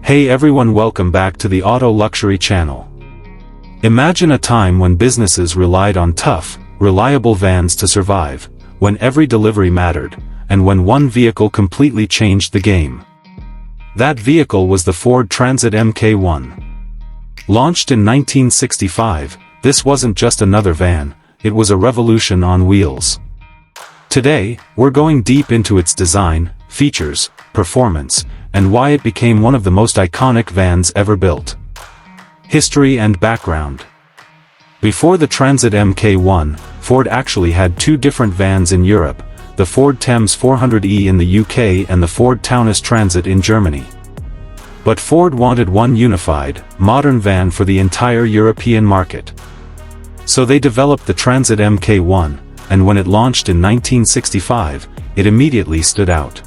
Hey everyone, welcome back to the Auto Luxury channel. Imagine a time when businesses relied on tough, reliable vans to survive, when every delivery mattered, and when one vehicle completely changed the game. That vehicle was the Ford Transit Mk1. Launched in 1965, this wasn't just another van, it was a revolution on wheels. Today, we're going deep into its design, features, performance, and why it became one of the most iconic vans ever built. History and background. Before the Transit Mk1, Ford actually had two different vans in Europe, the Ford Thames 400e in the UK and the Ford Taunus Transit in Germany. But Ford wanted one unified, modern van for the entire European market. So they developed the Transit Mk1, and when it launched in 1965, it immediately stood out.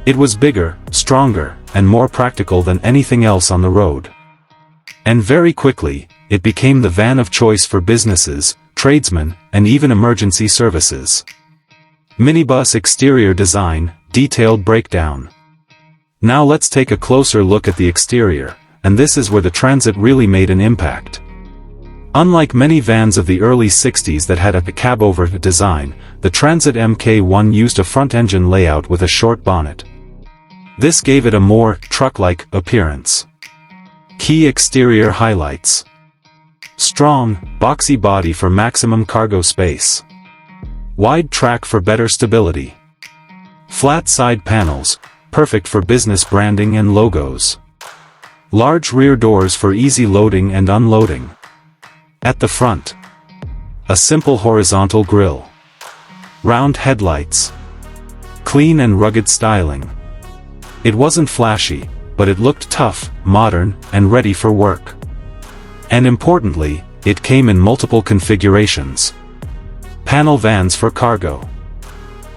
It was bigger, stronger, and more practical than anything else on the road. And very quickly, it became the van of choice for businesses, tradesmen, and even emergency services. Minibus exterior design, detailed breakdown. Now let's take a closer look at the exterior, and this is where the Transit really made an impact. Unlike many vans of the early 60s that had a cab-over design, the Transit Mk1 used a front-engine layout with a short bonnet. This gave it a more truck-like appearance. Key exterior highlights. Strong, boxy body for maximum cargo space. Wide track for better stability. Flat side panels, perfect for business branding and logos. Large rear doors for easy loading and unloading. At the front, a simple horizontal grille. Round headlights. Clean and rugged styling. It wasn't flashy, but it looked tough, modern, and ready for work. And importantly, it came in multiple configurations. Panel vans for cargo.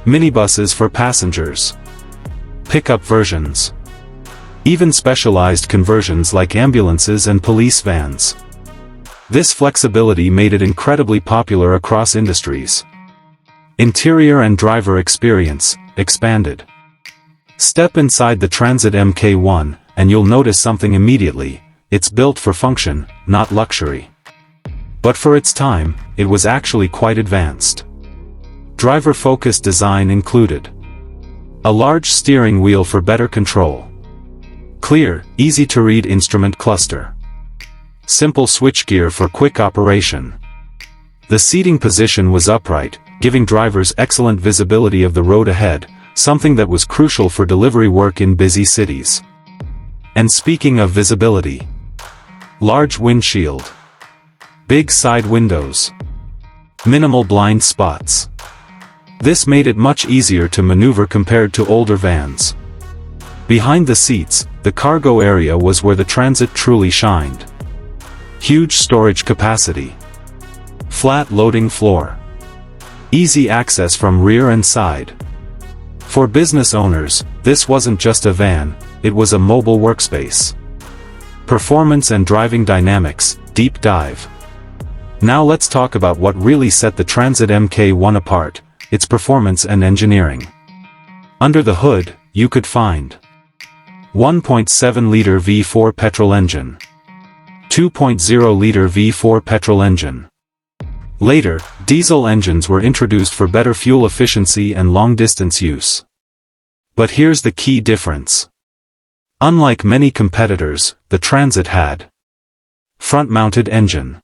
Minibuses for passengers. Pickup versions. Even specialized conversions like ambulances and police vans. This flexibility made it incredibly popular across industries. Interior and driver experience expanded. Step inside the Transit Mk1, and you'll notice something immediately: it's built for function, not luxury. But for its time, it was actually quite advanced. Driver-focused design included a large steering wheel for better control. Clear, easy-to-read instrument cluster. Simple switchgear for quick operation. The seating position was upright, giving drivers excellent visibility of the road ahead, something that was crucial for delivery work in busy cities. And speaking of visibility, large windshield. Big side windows. Minimal blind spots. This made it much easier to maneuver compared to older vans. Behind the seats, the cargo area was where the Transit truly shined. Huge storage capacity. Flat loading floor. Easy access from rear and side. For business owners, this wasn't just a van, it was a mobile workspace. Performance and driving dynamics, deep dive. Now let's talk about what really set the Transit Mk1 apart, its performance and engineering. Under the hood, you could find 1.7-liter V4 petrol engine. 2.0-liter V4 petrol engine. Later, diesel engines were introduced for better fuel efficiency and long-distance use. But here's the key difference. Unlike many competitors, the Transit had front-mounted engine.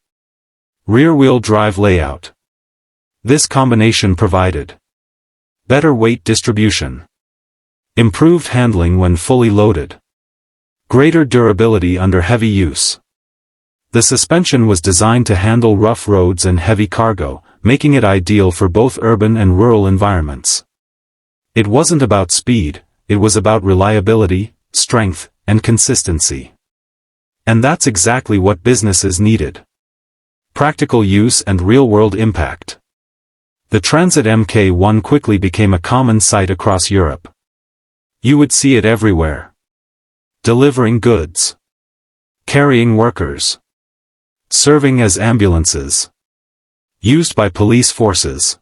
Rear-wheel drive layout. This combination provided better weight distribution. Improved handling when fully loaded. Greater durability under heavy use. The suspension was designed to handle rough roads and heavy cargo, making it ideal for both urban and rural environments. It wasn't about speed, it was about reliability, strength, and consistency. And that's exactly what businesses needed. Practical use and real-world impact. The Transit Mk1 quickly became a common sight across Europe. You would see it everywhere. Delivering goods. Carrying workers. Serving as ambulances. Used by police forces.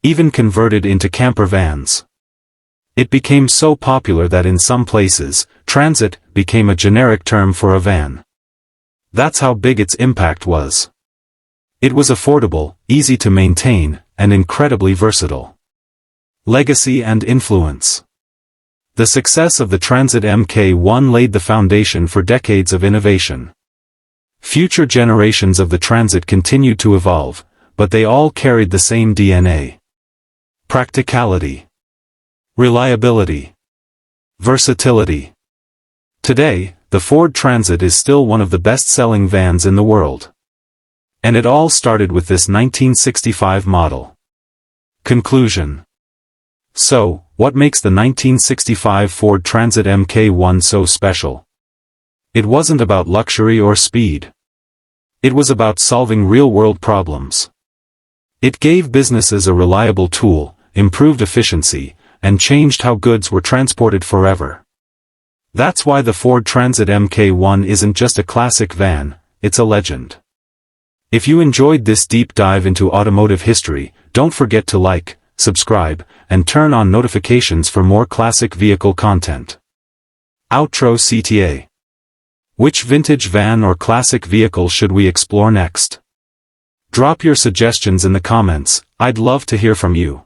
Even converted into camper vans. It became so popular that in some places, transit became a generic term for a van. That's how big its impact was. It was affordable, easy to maintain, and incredibly versatile. Legacy and influence. The success of the Transit Mk1 laid the foundation for decades of innovation. Future generations of the Transit continued to evolve, but they all carried the same DNA. Practicality. Reliability. Versatility. Today, the Ford Transit is still one of the best-selling vans in the world. And it all started with this 1965 model. Conclusion. So, what makes the 1965 Ford Transit Mk1 so special? It wasn't about luxury or speed. It was about solving real-world problems. It gave businesses a reliable tool, improved efficiency, and changed how goods were transported forever. That's why the Ford Transit Mk1 isn't just a classic van, it's a legend. If you enjoyed this deep dive into automotive history, don't forget to like, subscribe, and turn on notifications for more classic vehicle content. Outro CTA. Which vintage van or classic vehicle should we explore next? Drop your suggestions in the comments, I'd love to hear from you.